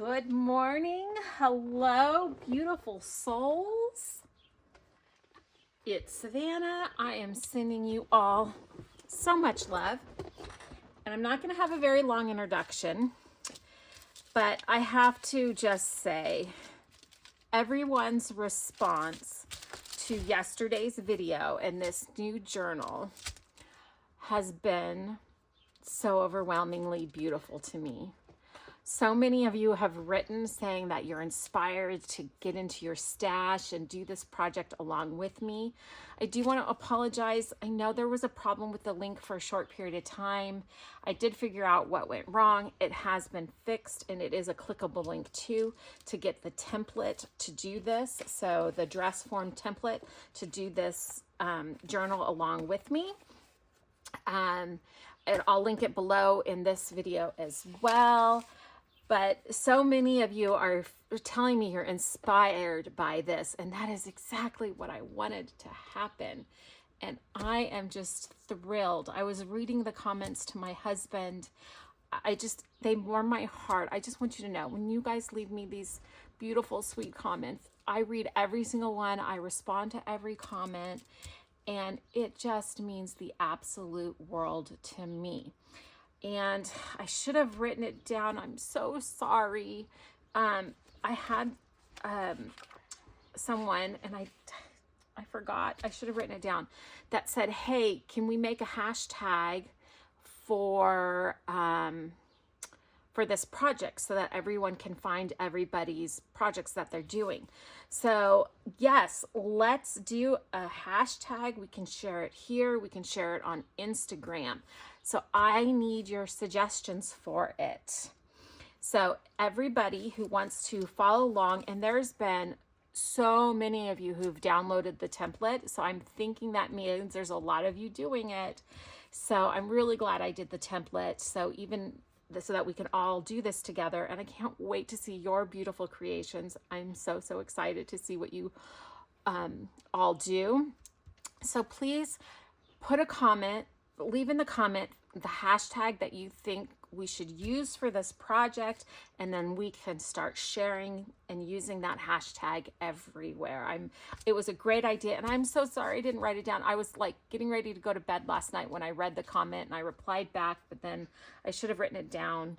Good morning. Hello, beautiful souls. It's Savannah. I am sending you all so much love. And I'm not going to have a very long introduction, but I have to just say everyone's response to yesterday's video and this new journal has been so overwhelmingly beautiful to me. So many of you have written saying that you're inspired to get into your stash and do this project along with me. I do want to apologize. I know there was a problem with the link for a short period of time. I did figure out what went wrong. It has been fixed, and it is a clickable link too to get the template to do this. So the dress form template to do this journal along with me. And I'll link it below in this video as well. But so many of you are telling me you're inspired by this, and that is exactly what I wanted to happen. And I am just thrilled. I was reading the comments to my husband. They warm my heart. I just want you to know, when you guys leave me these beautiful, sweet comments, I read every single one. I respond to every comment, and it just means the absolute world to me. And I should have written it down. I'm so sorry. I had someone, and I forgot, I should have written it down, that said, hey, can we make a hashtag for this project so that everyone can find everybody's projects that they're doing. So yes, let's do a hashtag. We can share it here. We can share it on Instagram. So I need your suggestions for it. So everybody who wants to follow along, and there's been so many of you who've downloaded the template. So I'm thinking that means there's a lot of you doing it. So I'm really glad I did the template. So that we can all do this together. And I can't wait to see your beautiful creations. I'm so excited to see what you all do. So please put a comment, leave in the comment the hashtag that you think we should use for this project, and then we can start sharing and using that hashtag everywhere. It was a great idea, and I'm so sorry I didn't write it down. I was like getting ready to go to bed last night when I read the comment, and I replied back, but then I should have written it down.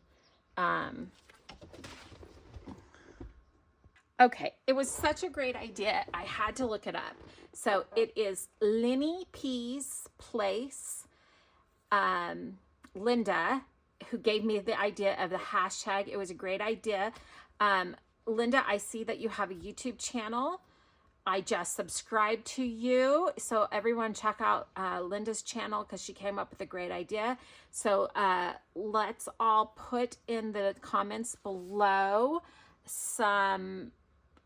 Okay, it was such a great idea. I had to look it up. So it is Lenny P's Place, Lynda, who gave me the idea of the hashtag. It was a great idea. Lynda, I see that you have a YouTube channel. I just subscribed to you. So everyone check out Lynda's channel because she came up with a great idea. So let's all put in the comments below some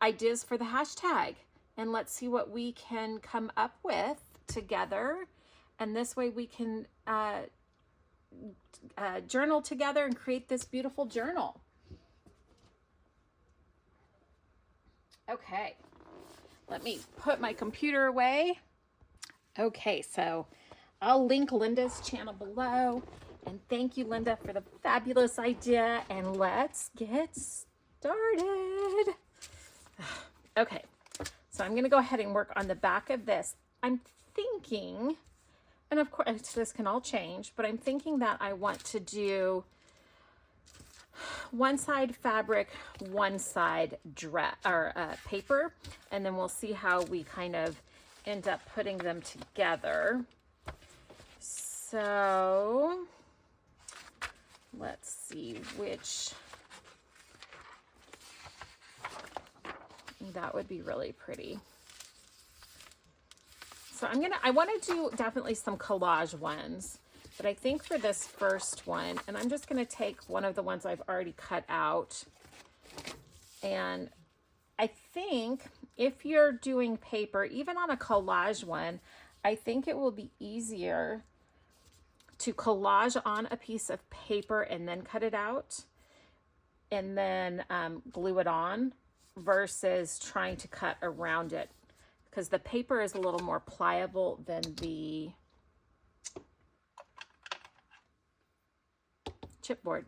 ideas for the hashtag. And let's see what we can come up with together. And this way we can journal together and create this beautiful journal. Okay, let me put my computer away. Okay, so I'll link Lynda's channel below. And thank you, Lynda, for the fabulous idea. And let's get started. Okay, so I'm going to go ahead and work on the back of this. I'm thinking, and of course this can all change, but I'm thinking that I want to do one side fabric, one side paper, and then we'll see how we kind of end up putting them together. So let's see which, that would be really pretty. So I want to do definitely some collage ones, but I think for this first one, and I'm just going to take one of the ones I've already cut out. And I think if you're doing paper, even on a collage one, I think it will be easier to collage on a piece of paper and then cut it out and then glue it on versus trying to cut around it, because the paper is a little more pliable than the chipboard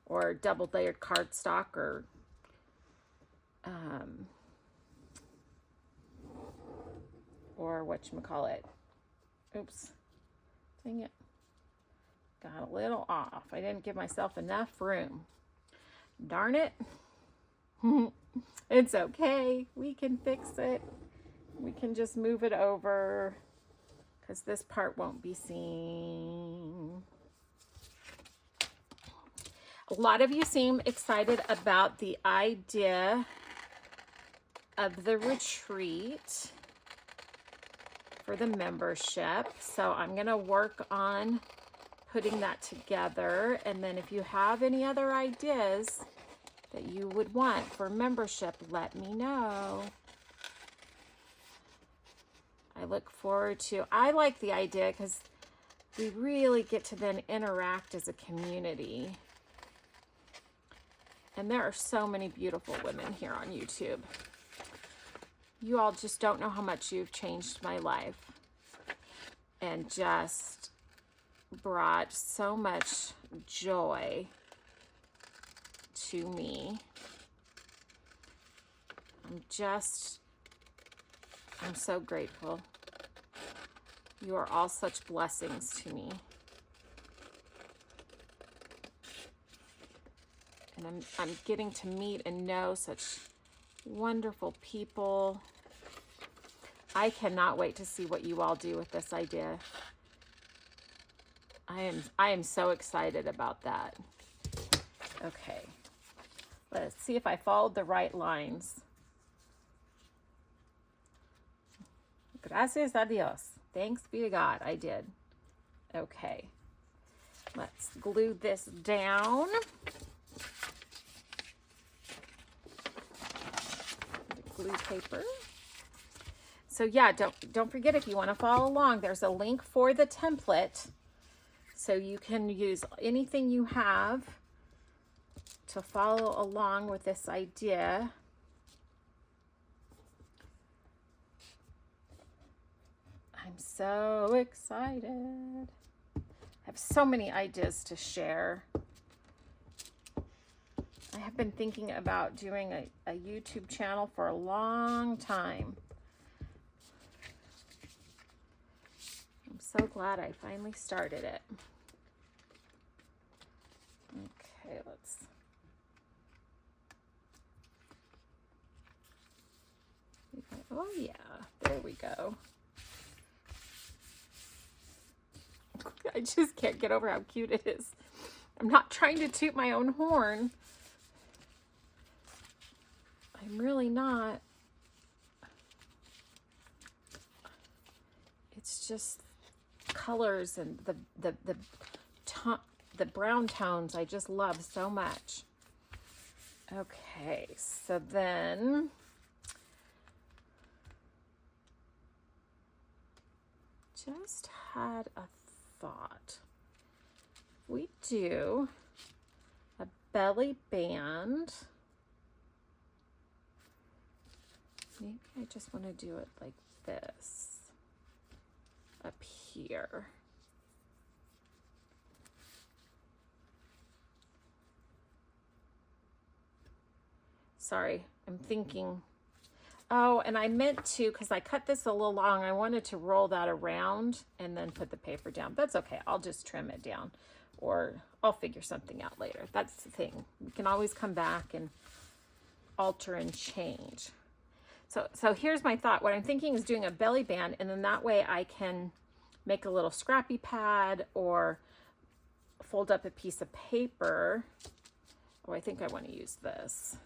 or double layered cardstock or or whatchamacallit. Oops. Dang it. Got a little off. I didn't give myself enough room. Darn it. It's okay. We can fix it. We can just move it over because this part won't be seen. A lot of you seem excited about the idea of the retreat for the membership. So I'm going to work on putting that together. And then if you have any other ideas that you would want for membership, let me know. I look forward to, I like the idea because we really get to then interact as a community. And there are so many beautiful women here on YouTube. You all just don't know how much you've changed my life and just brought so much joy to me. I'm so grateful. You are all such blessings to me. And I'm getting to meet and know such wonderful people. I cannot wait to see what you all do with this idea. I am so excited about that. Okay. Let's see if I followed the right lines. Gracias a Dios. Thanks be to God, I did. Okay. Let's glue this down. Glue paper. So yeah, don't forget, if you want to follow along, there's a link for the template. So you can use anything you have to follow along with this idea. I'm so excited. I have so many ideas to share. I have been thinking about doing a YouTube channel for a long time. I'm so glad I finally started it. Okay, let's... Oh yeah, there we go. I just can't get over how cute it is. I'm not trying to toot my own horn. I'm really not. It's just colors and the brown tones I just love so much. Okay, so then just had a thought. We do a belly band. Maybe I just want to do it like this up here. Sorry, I'm thinking. Oh, and I meant to, because I cut this a little long, I wanted to roll that around and then put the paper down. That's okay. I'll just trim it down, or I'll figure something out later. That's the thing. We can always come back and alter and change. So here's my thought. What I'm thinking is doing a belly band, and then that way I can make a little scrappy pad or fold up a piece of paper. Oh, I think I want to use this.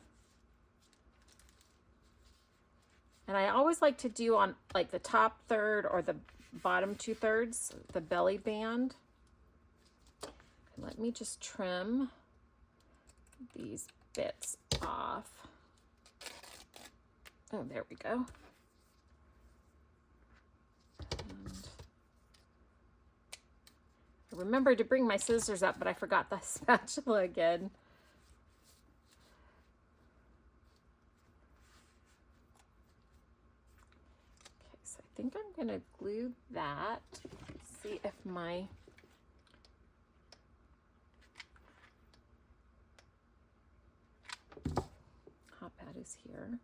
And I always like to do on like the top third or the bottom 2/3, the belly band. Let me just trim these bits off. Oh, there we go. And I remembered to bring my scissors up, but I forgot the spatula again. Okay, so I think I'm going to glue that. See if my hot pad is this here.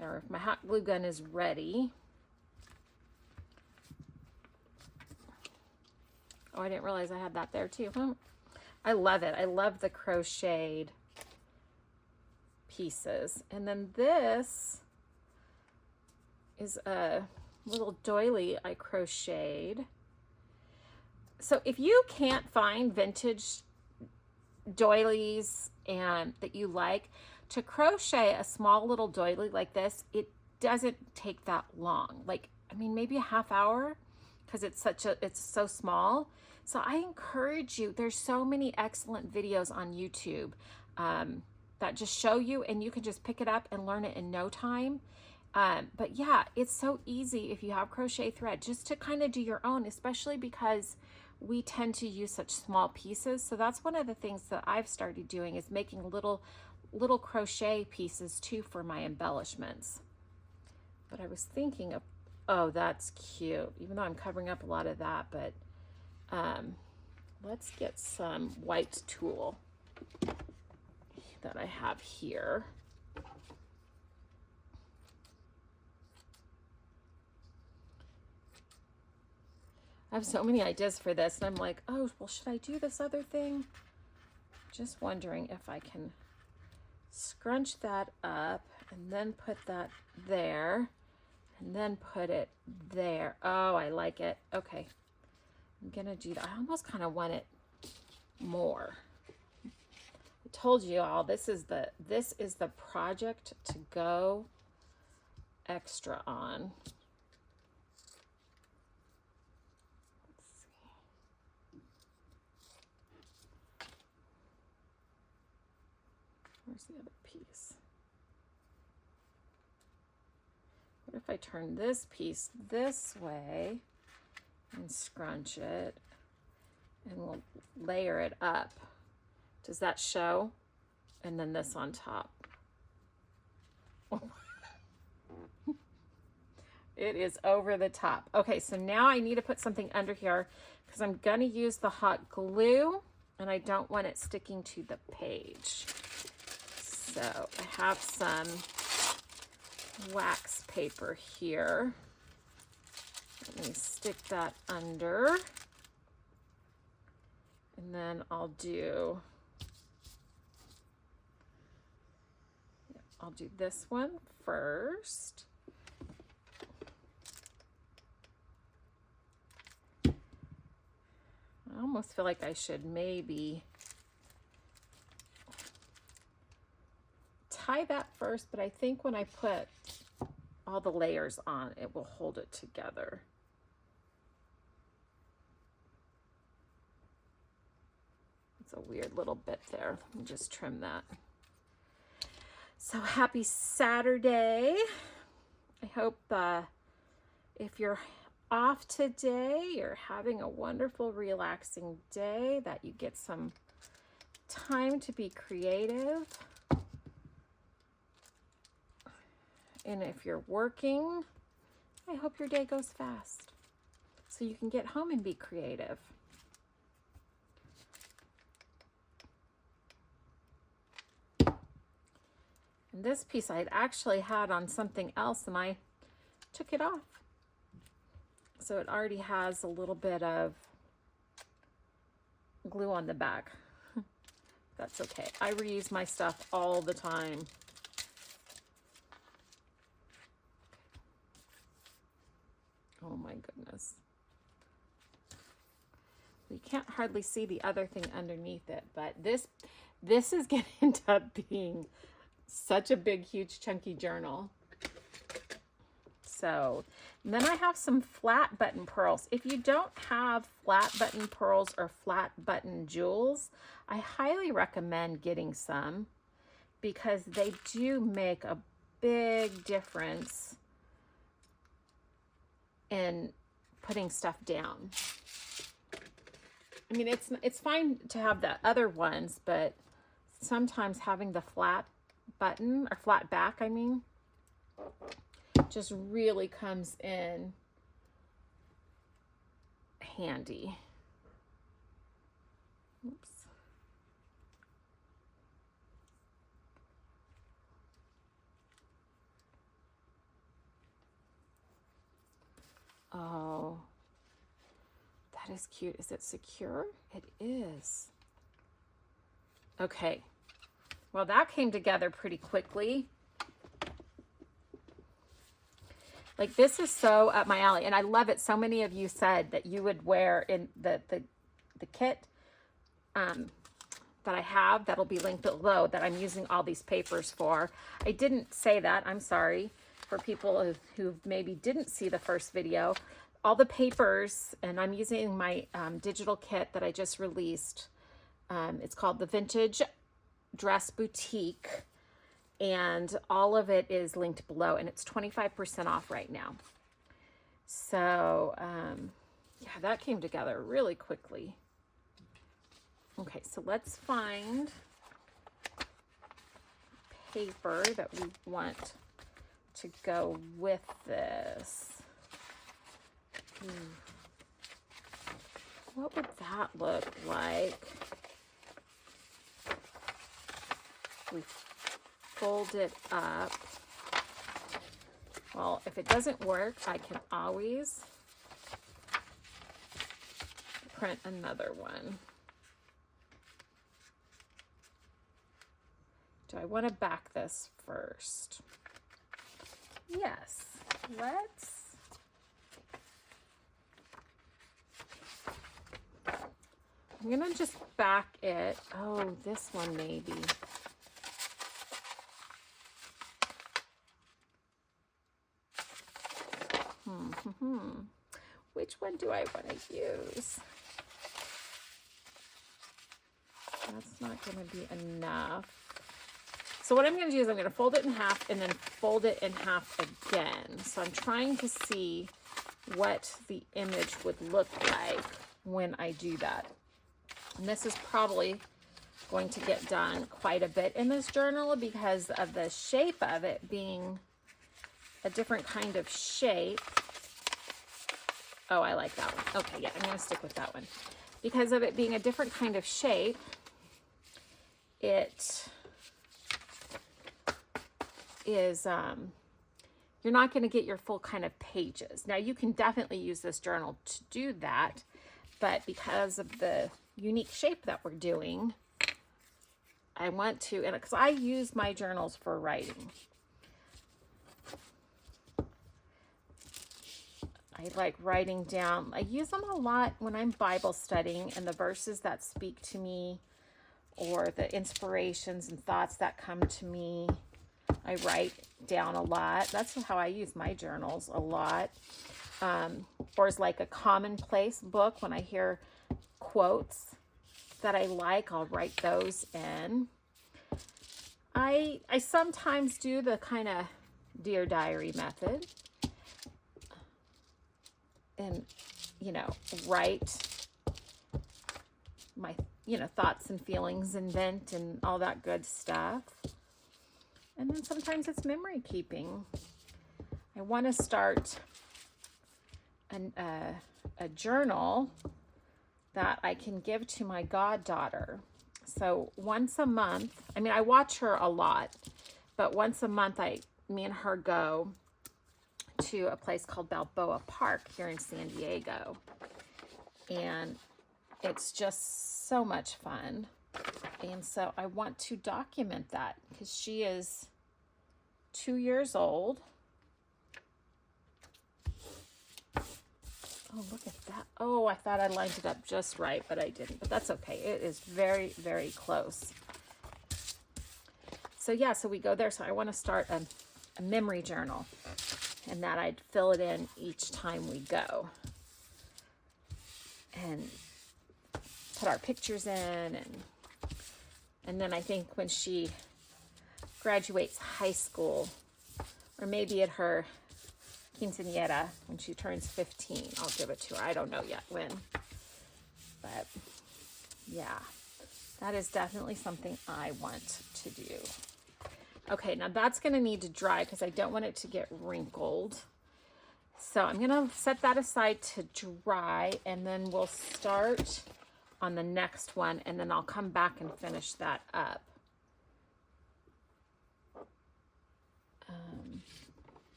Or if my hot glue gun is ready. Oh, I didn't realize I had that there too. I love it. I love the crocheted pieces. And then this is a little doily I crocheted. So if you can't find vintage doilies and that you like, to crochet a small little doily like this, it doesn't take that long. Like, I mean, maybe a half hour, because it's so small. So I encourage you, there's so many excellent videos on YouTube that just show you, and you can just pick it up and learn it in no time. But yeah, it's so easy if you have crochet thread just to kind of do your own, especially because we tend to use such small pieces. So that's one of the things that I've started doing, is making little crochet pieces too for my embellishments. But I was thinking of, oh, that's cute, even though I'm covering up a lot of that. But let's get some white tulle that I have here. I have so many ideas for this, and I'm like, oh, well, should I do this other thing? Just wondering if I can scrunch that up and then put that there and then put it there. Oh, I like it. Okay, I'm gonna do that. I almost kind of want it more. I told you all, this is the project to go extra on. Where's the other piece? What if I turn this piece this way and scrunch it, and we'll layer it up? Does that show? And then this on top. It is over the top. Okay, so now I need to put something under here because I'm gonna use the hot glue and I don't want it sticking to the page. So I have some wax paper here. Let me stick that under. And then I'll do this one first. I almost feel like I should maybe tie that first, but I think when I put all the layers on, it will hold it together. It's a weird little bit there. Let me just trim that. So happy Saturday. I hope if you're off today, you're having a wonderful, relaxing day, that you get some time to be creative. And if you're working, I hope your day goes fast so you can get home and be creative. And this piece I had actually had on something else and I took it off. So it already has a little bit of glue on the back. That's okay. I reuse my stuff all the time. Oh my goodness. You can't hardly see the other thing underneath it, but this is going to end up being such a big, huge, chunky journal. So, and then I have some flat button pearls. If you don't have flat button pearls or flat button jewels, I highly recommend getting some because they do make a big difference in putting stuff down. I mean, it's fine to have the other ones, but sometimes having the flat button or flat back, I mean, just really comes in handy. Oops. Oh, that is cute. Is it secure? It is. Okay. Well, that came together pretty quickly. Like, this is so up my alley, and I love it. So many of you said that you would wear in the kit that I have, that'll be linked below, that I'm using all these papers for. I didn't say that. I'm sorry for people who maybe didn't see the first video. All the papers, and I'm using my digital kit that I just released. It's called the Vintage Dress Boutique, and all of it is linked below, and it's 25% off right now. So yeah, that came together really quickly. Okay, so let's find paper that we want to go with this. What would that look like? We fold it up. Well, if it doesn't work, I can always print another one. Do I want to back this first? Yes, let's. I'm gonna just back it. Oh, this one maybe. Which one do I want to use? That's not going to be enough. So what I'm going to do is I'm going to fold it in half and then fold it in half again. So I'm trying to see what the image would look like when I do that. And this is probably going to get done quite a bit in this journal because of the shape of it being a different kind of shape. Oh, I like that one. Okay, yeah, I'm going to stick with that one. Because of it being a different kind of shape, it is, you're not going to get your full kind of pages. Now, you can definitely use this journal to do that, but because of the unique shape that we're doing, I want to, and because I use my journals for writing. I like writing down. I use them a lot when I'm Bible studying, and the verses that speak to me or the inspirations and thoughts that come to me, I write down a lot. That's how I use my journals a lot. Or as like a commonplace book, when I hear quotes that I like, I'll write those in. I sometimes do the kind of Dear Diary method. And, you know, write my, you know, thoughts and feelings and vent and all that good stuff. And then sometimes it's memory keeping. I want to start a journal that I can give to my goddaughter. So once a month, I mean, I watch her a lot, but once a month, me and her go to a place called Balboa Park here in San Diego. And it's just so much fun. And so I want to document that because she is 2 years old. Oh, look at that. Oh, I thought I lined it up just right, but I didn't. But that's okay. It is very, very close. So yeah, so we go there. So I want to start a memory journal, and that I'd fill it in each time we go. And put our pictures in, and then I think when she graduates high school, or maybe at her quinceañera, when she turns 15, I'll give it to her. I don't know yet when. But yeah, that is definitely something I want to do. Okay, now that's going to need to dry because I don't want it to get wrinkled. So I'm going to set that aside to dry, and then we'll start on the next one, and then I'll come back and finish that up.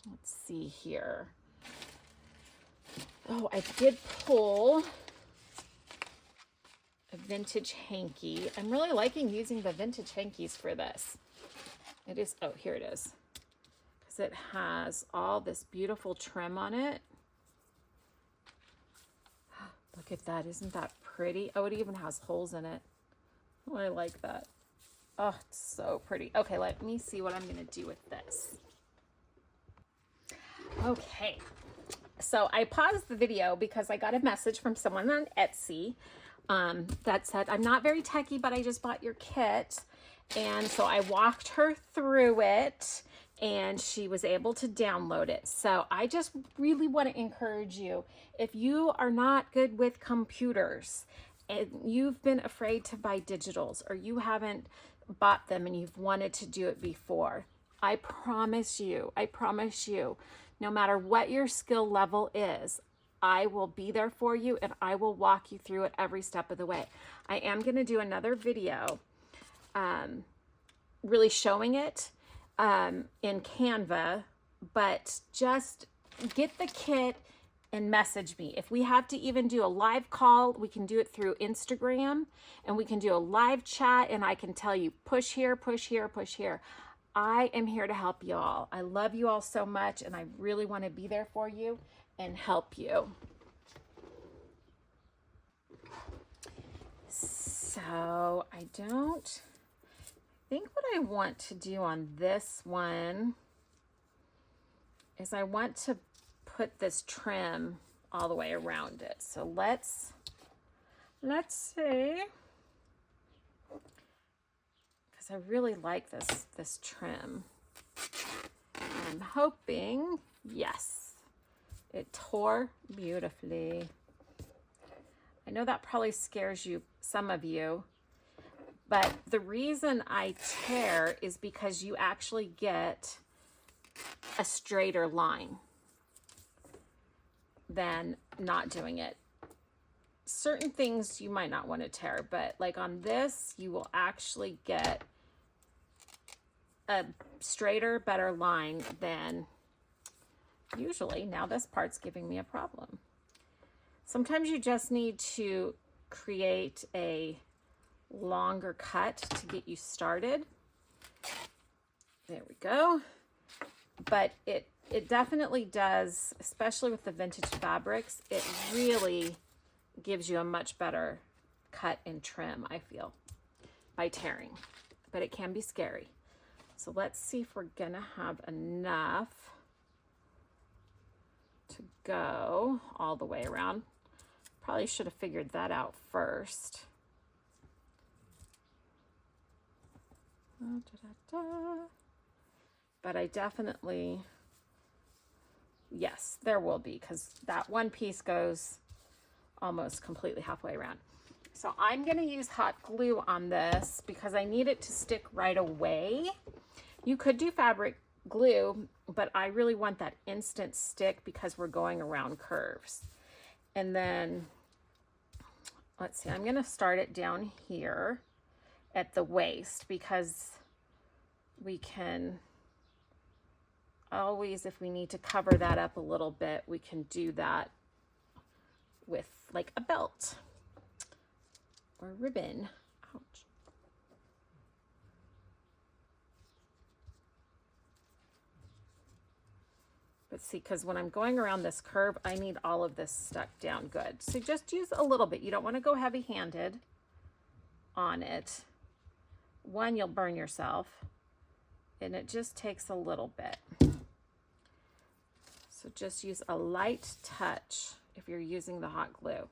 Let's see here. Oh, I did pull a vintage hanky. I'm really liking using the vintage hankies for this. It is, oh, here it is. Because it has all this beautiful trim on it. Look at that. Isn't that pretty? Oh, it even has holes in it. Oh, I like that. Oh, it's so pretty. Okay, let me see what I'm going to do with this. Okay, so I paused the video because I got a message from someone on Etsy that said, I'm not very techie, but I just bought your kit. And so I walked her through it and she was able to download it. So I just really want to encourage you, if you are not good with computers and you've been afraid to buy digitals or you haven't bought them and you've wanted to do it before, I promise you, no matter what your skill level is, I will be there for you and I will walk you through it every step of the way. I am going to do another video really showing it in Canva, but just get the kit and message me. If we have to even do a live call, we can do it through Instagram and we can do a live chat and I can tell you push here, push here, push here. I am here to help you all. I love you all so much and I really want to be there for you and help you. So I think what I want to do on this one is I want to put this trim all the way around it. So let's see. Because I really like this trim. I'm hoping, yes, it tore beautifully. I know that probably scares you, some of you, but the reason I tear is because you actually get a straighter line than not doing it. Certain things you might not want to tear, but like on this, you will actually get a straighter, better line than usually. Now this part's giving me a problem. Sometimes you just need to create a longer cut to get you started. There we go. But it definitely does, especially with the vintage fabrics, it really gives you a much better cut and trim, I feel, by tearing. But it can be scary. So let's see if we're gonna have enough to go all the way around. Probably should have figured that out first. But I definitely, yes, there will be, because that one piece goes almost completely halfway around. So I'm going to use hot glue on this because I need it to stick right away. You could do fabric glue, but I really want that instant stick because we're going around curves. And then, let's see, I'm going to start it down here at the waist because we can always, if we need to cover that up a little bit, we can do that with like a belt or ribbon. Ouch. But see, because when I'm going around this curve, I need all of this stuck down good. So just use a little bit. You don't want to go heavy-handed on it. One, you'll burn yourself, and it just takes a little bit. So just use a light touch if you're using the hot glue.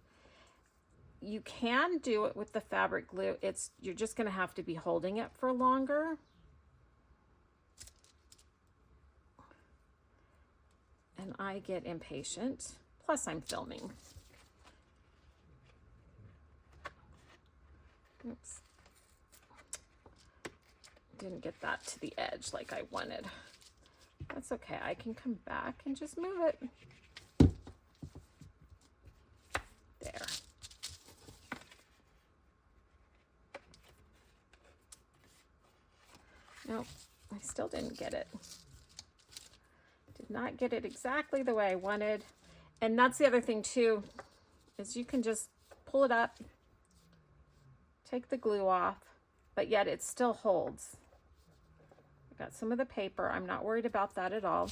You can do it with the fabric glue. You're just going to have to be holding it for longer. And I get impatient. Plus I'm filming. Oops. Didn't get that to the edge like I wanted. That's okay. I can come back and just move it. There. Nope, I still didn't get it. Did not get it exactly the way I wanted. And that's the other thing too, is you can just pull it up, take the glue off, but yet it still holds. I got some of the paper. I'm not worried about that at all.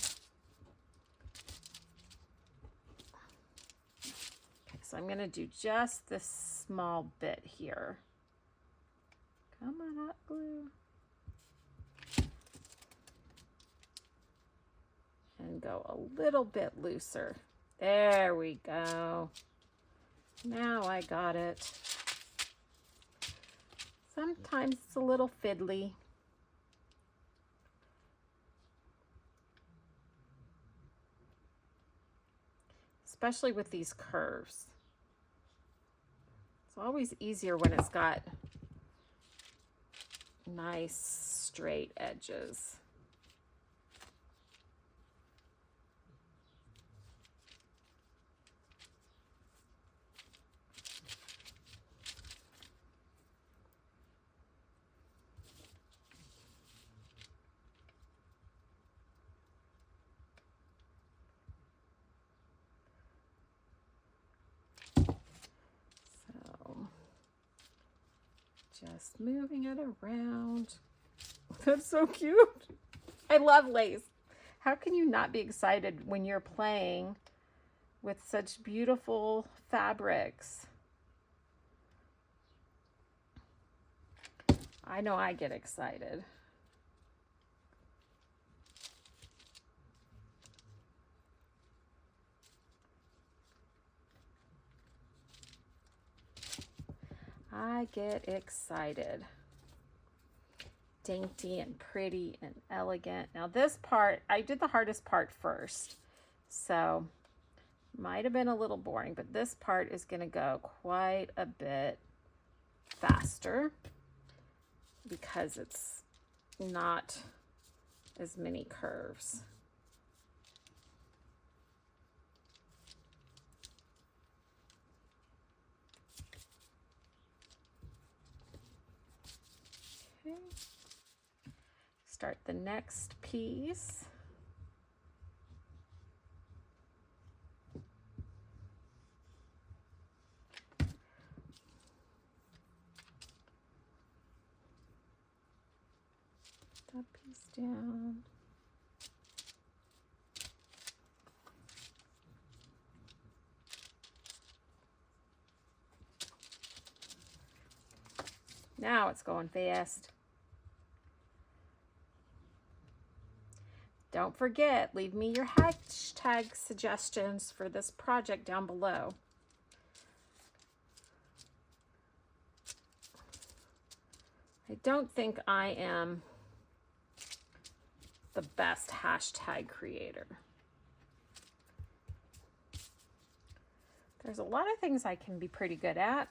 Okay, so I'm gonna do just this small bit here. Come on up, glue. And go a little bit looser. There we go. Now I got it. Sometimes it's a little fiddly. Especially with these curves. It's always easier when it's got nice straight edges. Just moving it around. That's so cute. I love lace. How can you not be excited when you're playing with such beautiful fabrics? I know I get excited. I get excited. Dainty and pretty and elegant. Now this part, I did the hardest part first, so might have been a little boring, but this part is going to go quite a bit faster because it's not as many curves. Okay. Start the next piece. That piece down. Now it's going fast. Don't forget, leave me your hashtag suggestions for this project down below. I don't think I am the best hashtag creator. There's a lot of things I can be pretty good at.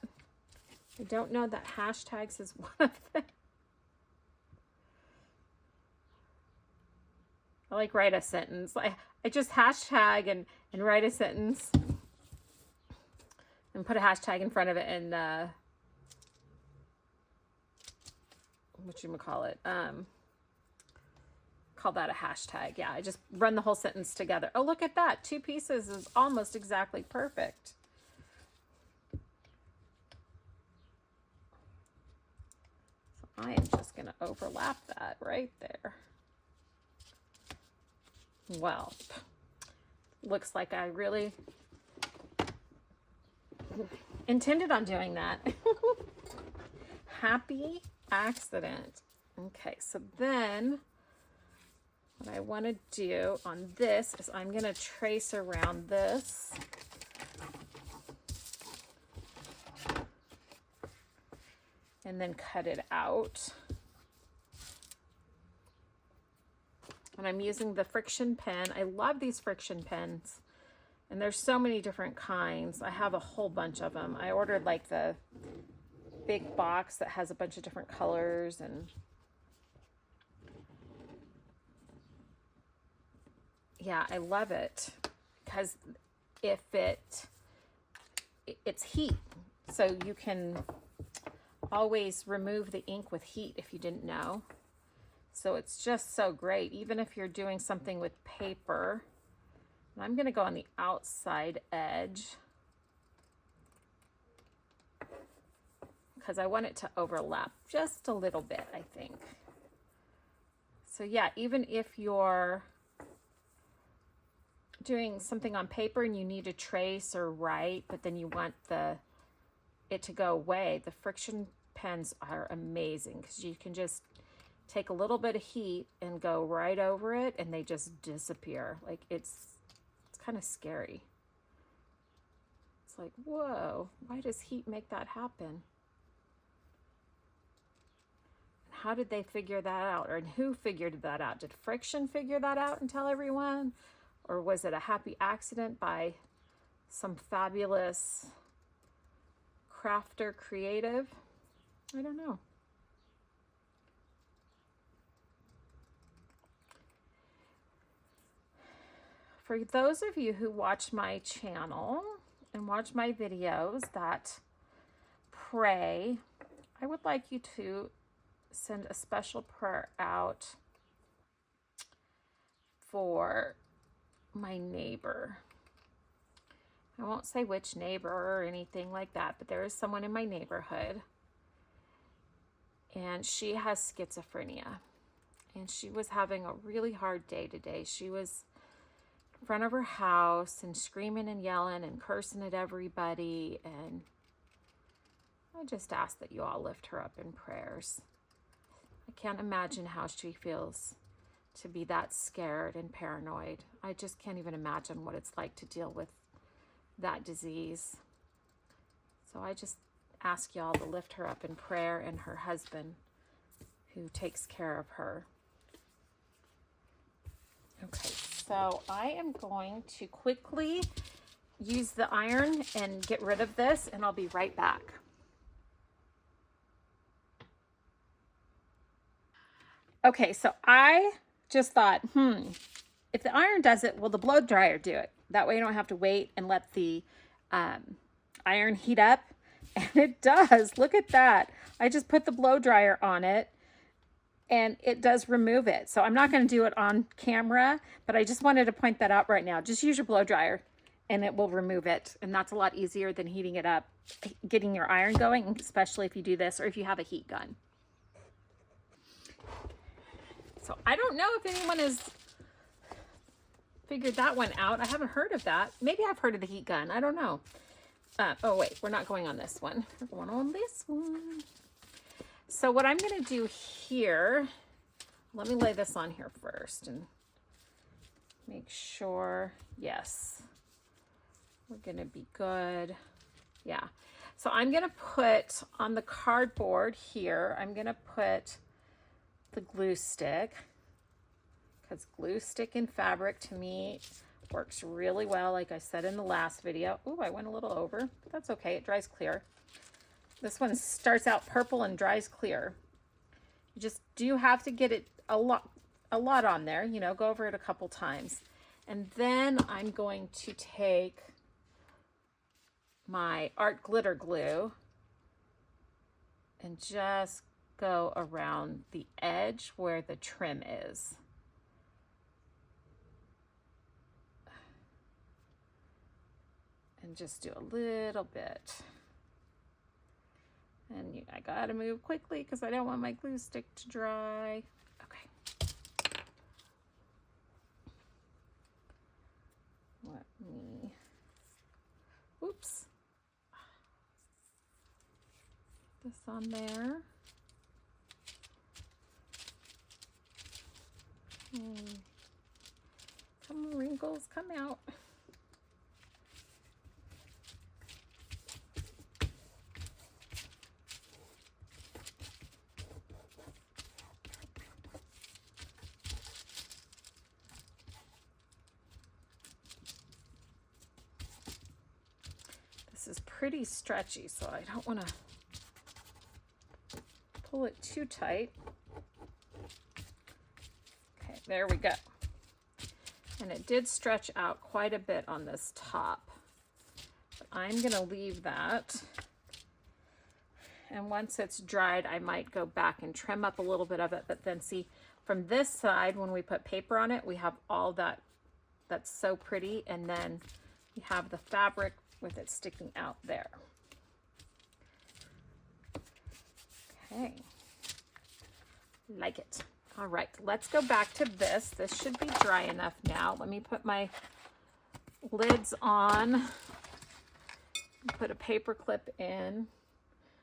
I don't know that hashtags is one of them. I like write a sentence. I just hashtag and write a sentence and put a hashtag in front of it and whatchamacallit, call that a hashtag. Yeah, I just run the whole sentence together. Oh, look at that. 2 pieces is almost exactly perfect. So I am just going to overlap that right there. Well, looks like I really intended on doing that. Happy accident. Okay, so then what I want to do on this is I'm going to trace around this. And then cut it out. And I'm using the friction pen. I love these friction pens. And there's so many different kinds. I have a whole bunch of them. I ordered like the big box that has a bunch of different colors, and yeah, I love it because if it's heat, so you can always remove the ink with heat if you didn't know. So it's just so great, even if you're doing something with paper. And I'm going to go on the outside edge because I want it to overlap just a little bit, I think. So yeah, even if you're doing something on paper and you need to trace or write, but then you want it to go away, the friction pens are amazing because you can just take a little bit of heat and go right over it and they just disappear. Like it's kind of scary. It's like, whoa, why does heat make that happen? How did they figure that out? Or who figured that out? Did friction figure that out and tell everyone? Or was it a happy accident by some fabulous crafter creative? I don't know. For those of you who watch my channel and watch my videos that pray, I would like you to send a special prayer out for my neighbor. I won't say which neighbor or anything like that, but there is someone in my neighborhood and she has schizophrenia and she was having a really hard day today. She was in front of her house and screaming and yelling and cursing at everybody, and I just ask that you all lift her up in prayers. I can't imagine how she feels to be that scared and paranoid. I just can't even imagine what it's like to deal with that disease. So I just ask y'all to lift her up in prayer, and her husband who takes care of her. Okay, so I am going to quickly use the iron and get rid of this, and I'll be right back. Okay, so I just thought, if the iron does it, will the blow dryer do it? That way you don't have to wait and let the iron heat up. And it does. Look at that. I just put the blow dryer on it and it does remove it. So I'm not going to do it on camera, but I just wanted to point that out right now. Just use your blow dryer and it will remove it. And that's a lot easier than heating it up, getting your iron going, especially if you do this or if you have a heat gun. So I don't know if anyone has figured that one out. I haven't heard of that. Maybe I've heard of the heat gun. I don't know. Oh wait, we're not going on this one. We're going on this one. So what I'm going to do here, let me lay this on here first and make sure, yes, we're going to be good. Yeah. So I'm going to put on the cardboard here, I'm going to put the glue stick, because glue stick and fabric to me works really well, like I said in the last video. Oh, I went a little over. That's okay, it dries clear. This one starts out purple and dries clear. You just do have to get it a lot on there, you know, go over it a couple times. And then I'm going to take my art glitter glue and just go around the edge where the trim is. And just do a little bit. And I gotta move quickly because I don't want my glue stick to dry. Okay. Let me, oops. This on there. Come on, wrinkles, come out. This is pretty stretchy, so I don't want to pull it too tight. Okay, there we go. And it did stretch out quite a bit on this top. But I'm going to leave that. And once it's dried, I might go back and trim up a little bit of it. But then see, from this side, when we put paper on it, we have all that That's so pretty. And then you have the fabric with it sticking out there. Okay, like it. All right, let's go back to this. This should be dry enough now. Let me put my lids on, put a paper clip in.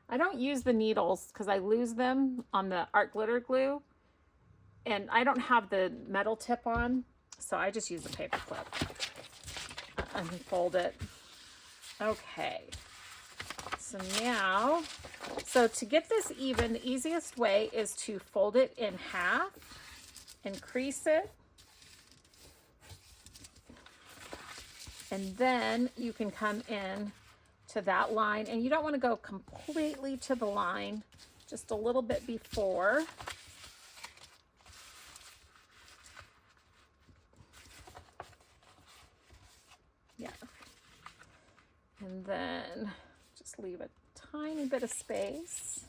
I don't use the needles because I lose them on the art glitter glue, and I don't have the metal tip on, so I just use a paper clip and fold it. Okay, so now, so to get this even, the easiest way is to fold it in half and crease it. And then you can come in to that line, and you don't want to go completely to the line, just a little bit before. Yeah. And then just leave a tiny bit of space.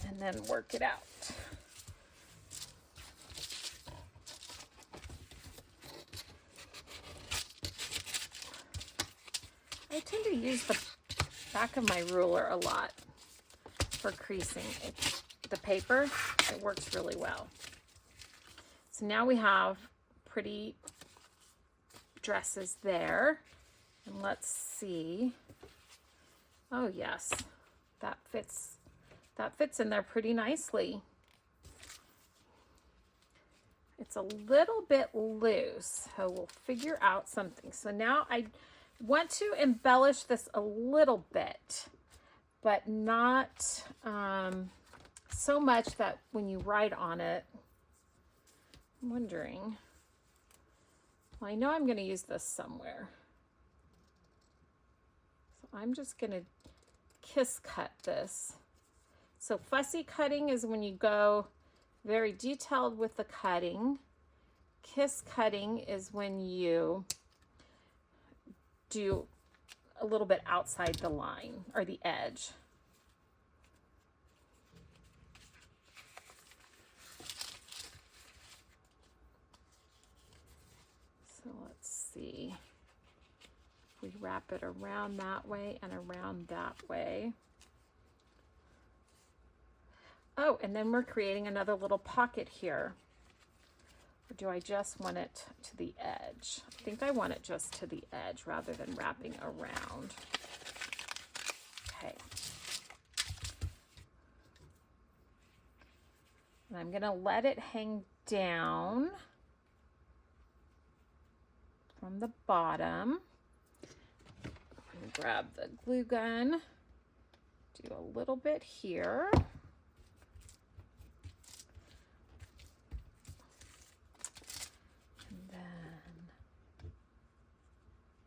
And then work it out. I tend to use the back of my ruler a lot for creasing the paper. It works really well. So now we have pretty dresses there. And let's see. Oh yes, that fits in there pretty nicely. It's a little bit loose, so we'll figure out something. So now I want to embellish this a little bit, but not so much that when you write on it, I'm wondering, well, I know I'm going to use this somewhere. So I'm just going to kiss cut this. So fussy cutting is when you go very detailed with the cutting. Kiss cutting is when you do a little bit outside the line or the edge. So let's see. If we wrap it around that way and around that way. Oh, and then we're creating another little pocket here. Or do I just want it to the edge? I think I want it just to the edge rather than wrapping around. Okay. And I'm going to let it hang down from the bottom. I'm going to grab the glue gun, do a little bit here.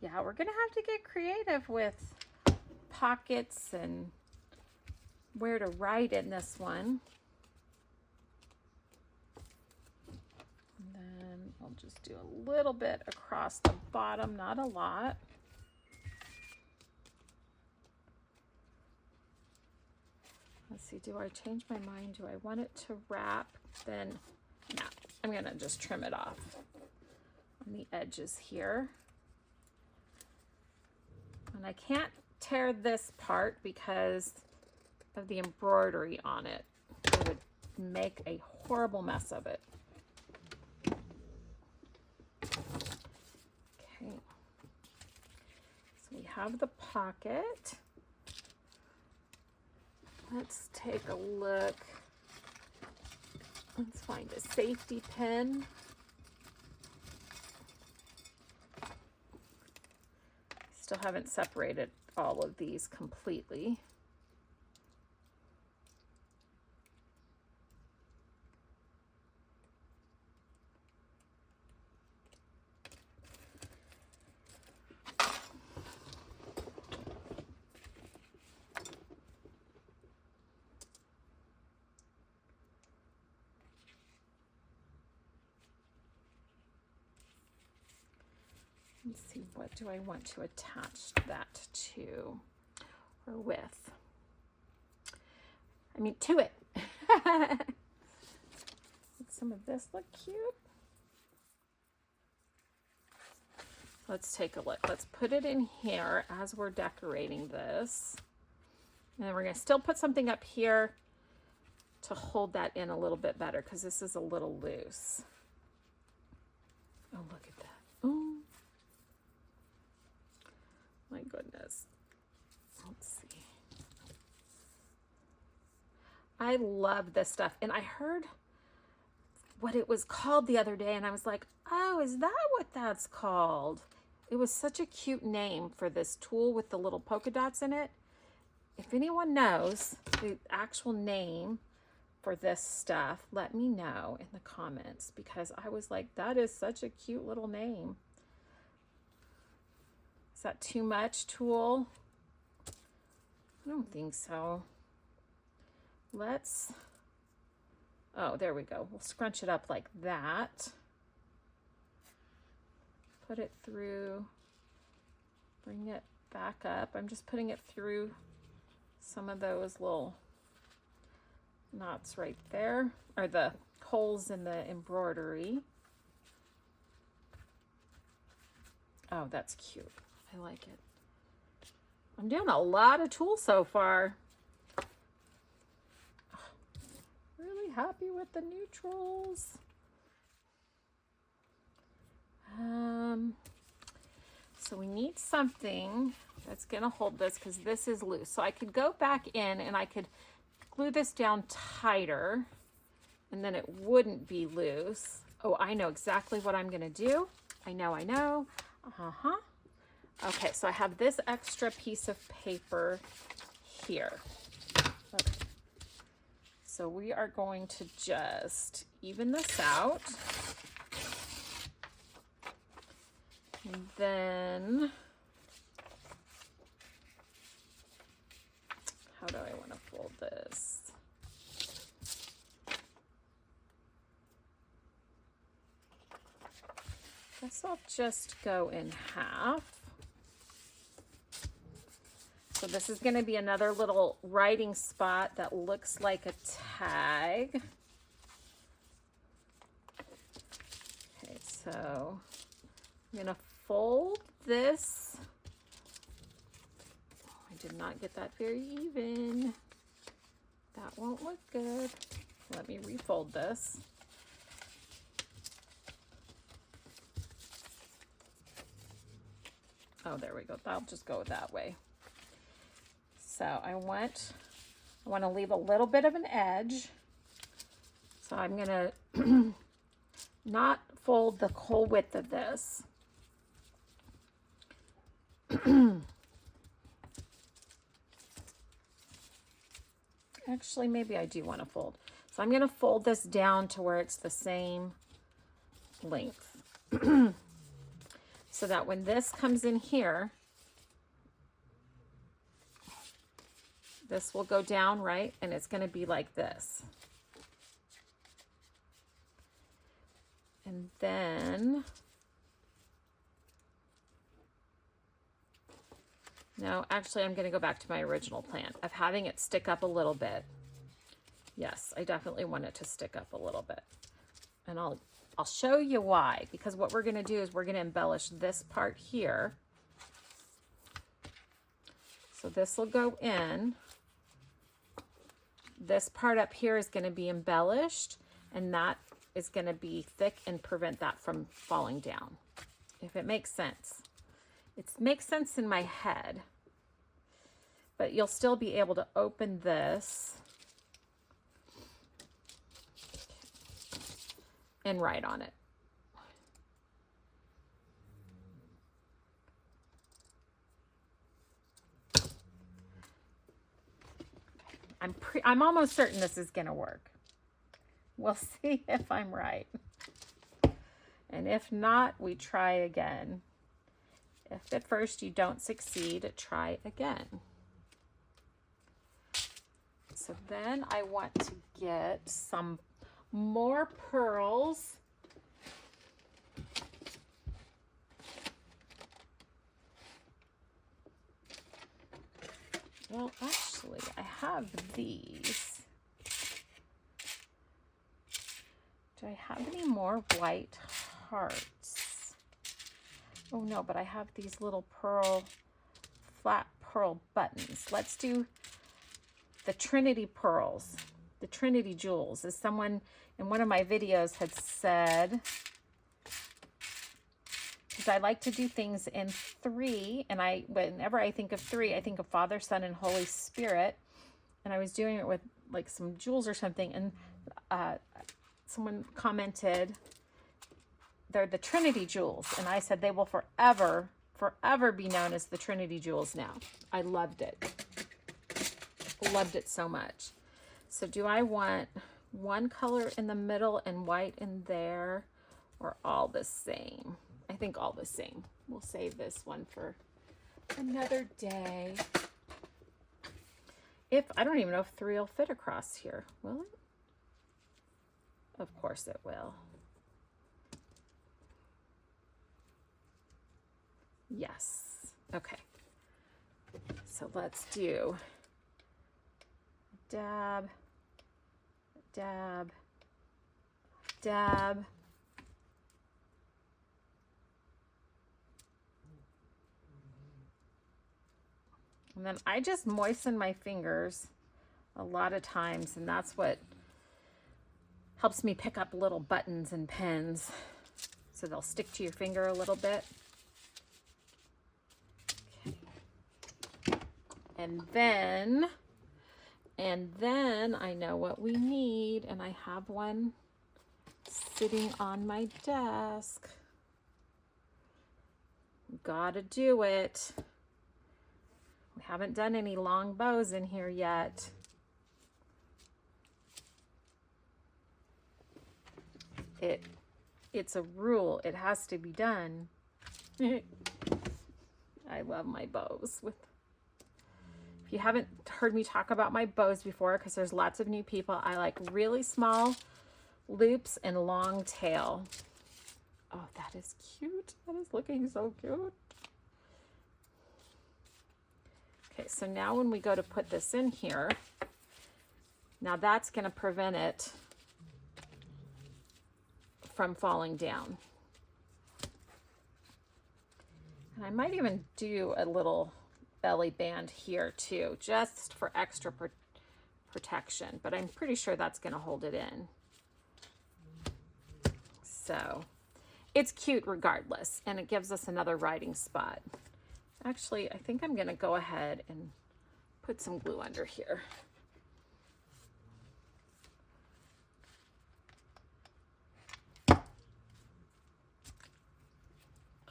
Yeah, we're gonna have to get creative with pockets and where to write in this one. And then I'll just do a little bit across the bottom, not a lot. Let's see, do I change my mind? Do I want it to wrap? Then, no, I'm gonna just trim it off on the edges here. And I can't tear this part because of the embroidery on it. It would make a horrible mess of it. Okay. So we have the pocket. Let's take a look. Let's find a safety pin. Still haven't separated all of these completely. Let's see, what do I want to attach that to or with? I mean, to it. some of this look cute? Let's take a look. Let's put it in here as we're decorating this. And then we're going to still put something up here to hold that in a little bit better because this is a little loose. Oh, look at that. Oh, my goodness. Let's see. I love this stuff. And I heard what it was called the other day and I was like, oh, is that what that's called? It was such a cute name for this tool with the little polka dots in it. If anyone knows the actual name for this stuff, let me know in the comments because I was like, that is such a cute little name. Is that too much tool? I don't think so. Let's, oh, there we go. We'll scrunch it up like that. Put it through, bring it back up. I'm just putting it through some of those little knots right there, or the holes in the embroidery. Oh, that's cute. I like it. I'm doing a lot of tools so far. Really happy with the neutrals. So we need something that's gonna hold this because this is loose. So I could go back in and I could glue this down tighter and then it wouldn't be loose. Oh, I know exactly what I'm gonna do. I know. Okay, so I have this extra piece of paper here. Okay. So we are going to just even this out. And then, how do I want to fold this? Guess I'll just go in half. So this is going to be another little writing spot that looks like a tag. Okay, so I'm going to fold this. I did not get that very even. That won't look good. Let me refold this. Oh, there we go. I'll just go that way. So I want to leave a little bit of an edge. So I'm going to not fold the whole width of this. Actually, maybe I do want to fold. So I'm going to fold this down to where it's the same length. So that when this comes in here, this will go down, right? And it's going to be like this. And then, no, actually I'm going to go back to my original plan of having it stick up a little bit. Yes, I definitely want it to stick up a little bit. And I'll show you why, because what we're going to do is we're going to embellish this part here. So this will go in. This part up here is going to be embellished, and that is going to be thick and prevent that from falling down, if it makes sense. It makes sense in my head, but you'll still be able to open this and write on it. I'm almost certain this is going to work. We'll see if I'm right. And if not, we try again. If at first you don't succeed, try again. So then I want to get some more pearls. Well, actually, I have these. Do I have any more white hearts? Oh no, but I have these little flat pearl buttons. Let's do the Trinity pearls, the Trinity jewels. As someone in one of my videos had said, because I like to do things in 3, and whenever I think of 3, I think of Father, Son, and Holy Spirit. And I was doing it with like some jewels or something, and someone commented, they're the Trinity jewels, and I said they will forever be known as the Trinity jewels now. I loved it. Loved it so much. So do I want one color in the middle and white in there, or all the same? I think all the same. We'll save this one for another day. I don't even know if 3 will fit across here. Will it? Of course it will. Yes. Okay. So let's do dab, dab, dab. And then I just moisten my fingers a lot of times, and that's what helps me pick up little buttons and pins, so they'll stick to your finger a little bit. Okay. And then I know what we need, and I have one sitting on my desk. Gotta do it. We haven't done any long bows in here yet. It's a rule. It has to be done. I love my bows. If you haven't heard me talk about my bows before, because there's lots of new people, I like really small loops and long tail. Oh, that is cute. That is looking so cute. Okay, so now when we go to put this in here, now that's going to prevent it from falling down. And I might even do a little belly band here too, just for extra protection, but I'm pretty sure that's going to hold it in. So it's cute regardless, and it gives us another writing spot. Actually, I think I'm going to go ahead and put some glue under here.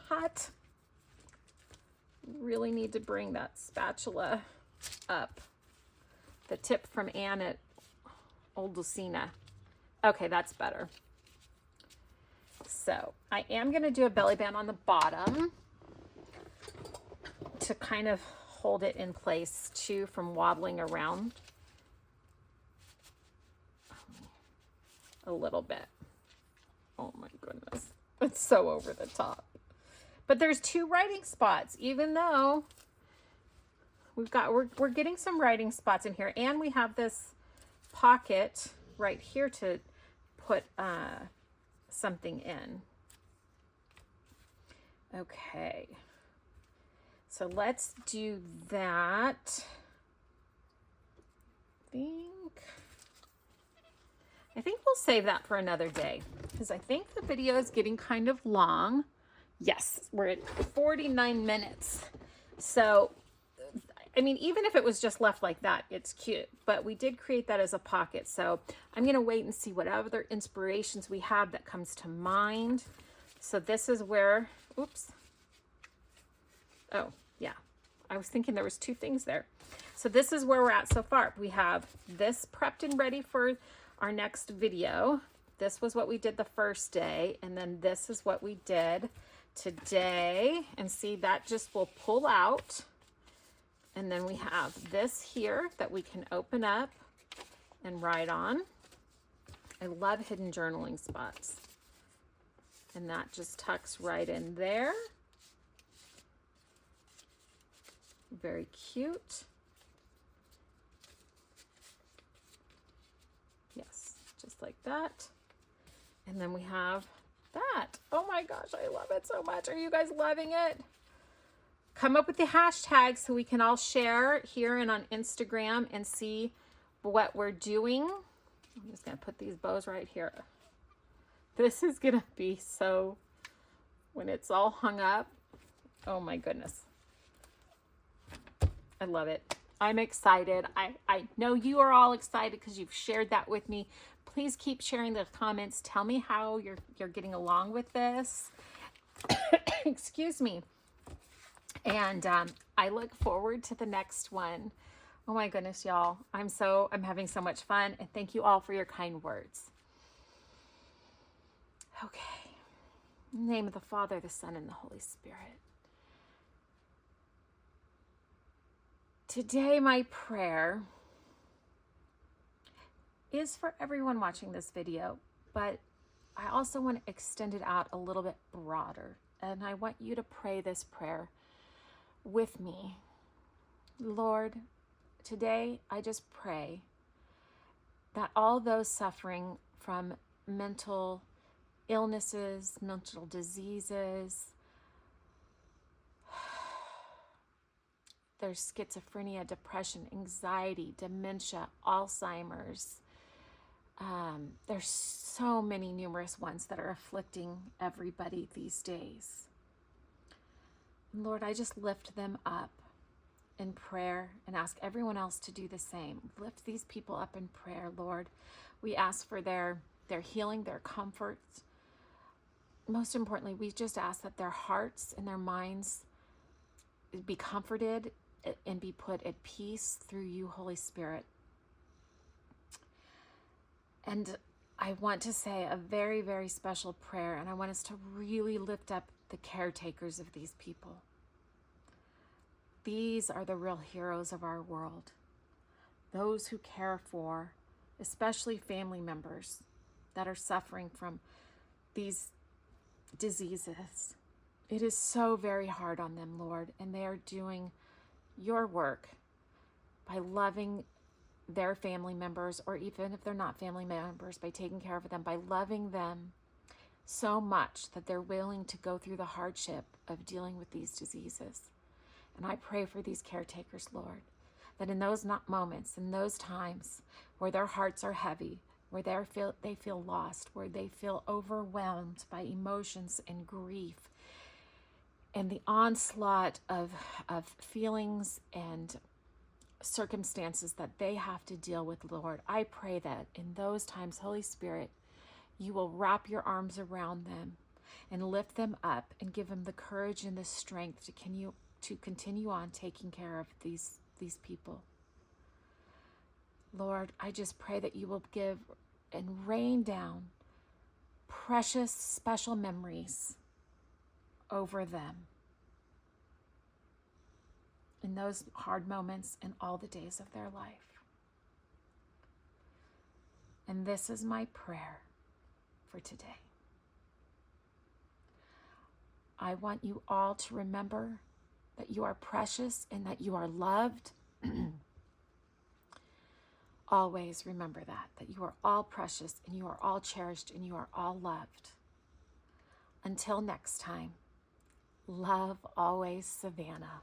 Hot. Really need to bring that spatula up. The tip from Anne at Old Lucina. Okay, that's better. So I am going to do a belly band on the bottom to kind of hold it in place too from wobbling around a little bit. Oh my goodness, it's so over the top. But there's 2 writing spots, even though we're getting some writing spots in here, and we have this pocket right here to put something in. Okay. So let's do that. I think we'll save that for another day, because I think the video is getting kind of long. Yes, we're at 49 minutes. So, I mean, even if it was just left like that, it's cute. But we did create that as a pocket. So I'm going to wait and see what other inspirations we have that comes to mind. So this is where, oops. Oh, yeah. I was thinking there was 2 things there. So this is where we're at so far. We have this prepped and ready for our next video. This was what we did the first day, and then this is what we did today. And see, that just will pull out. And then we have this here that we can open up and write on. I love hidden journaling spots. And that just tucks right in there. Very cute. Yes, just like that. And then we have that. Oh my gosh, I love it so much. Are you guys loving it? Come up with the hashtags so we can all share here and on Instagram and see what we're doing. I'm just going to put these bows right here. This is going to be so, when it's all hung up, oh my goodness. I love it. I'm excited. I know you are all excited because you've shared that with me. Please keep sharing the comments. Tell me how you're getting along with this. Excuse me. And I look forward to the next one. Oh my goodness, y'all. I'm having so much fun. And thank you all for your kind words. Okay. In the name of the Father, the Son, and the Holy Spirit. Today, my prayer is for everyone watching this video, but I also want to extend it out a little bit broader. And I want you to pray this prayer with me. Lord, today I just pray that all those suffering from mental illnesses, mental diseases, there's schizophrenia, depression, anxiety, dementia, Alzheimer's. There's so many numerous ones that are afflicting everybody these days. Lord, I just lift them up in prayer and ask everyone else to do the same. Lift these people up in prayer, Lord. We ask for their healing, their comfort. Most importantly, we just ask that their hearts and their minds be comforted and be put at peace through you, Holy Spirit. And I want to say a very, very special prayer, and I want us to really lift up the caretakers of these people. These are the real heroes of our world. Those who care for, especially family members that are suffering from these diseases. It is so very hard on them, Lord, and they are doing your work by loving their family members, or even if they're not family members, by taking care of them, by loving them so much that they're willing to go through the hardship of dealing with these diseases. And I pray for these caretakers, Lord, that in those moments, in those times where their hearts are heavy, where they feel lost, where they feel overwhelmed by emotions and grief, and the onslaught of feelings and circumstances that they have to deal with, Lord, I pray that in those times, Holy Spirit, you will wrap your arms around them and lift them up and give them the courage and the strength to continue on taking care of these people. Lord, I just pray that you will give and rain down precious, special memories over them in those hard moments and all the days of their life. And this is my prayer for today. I want you all to remember that you are precious and that you are loved. Always remember that you are all precious and you are all cherished and you are all loved. Until next time, love always, Savana.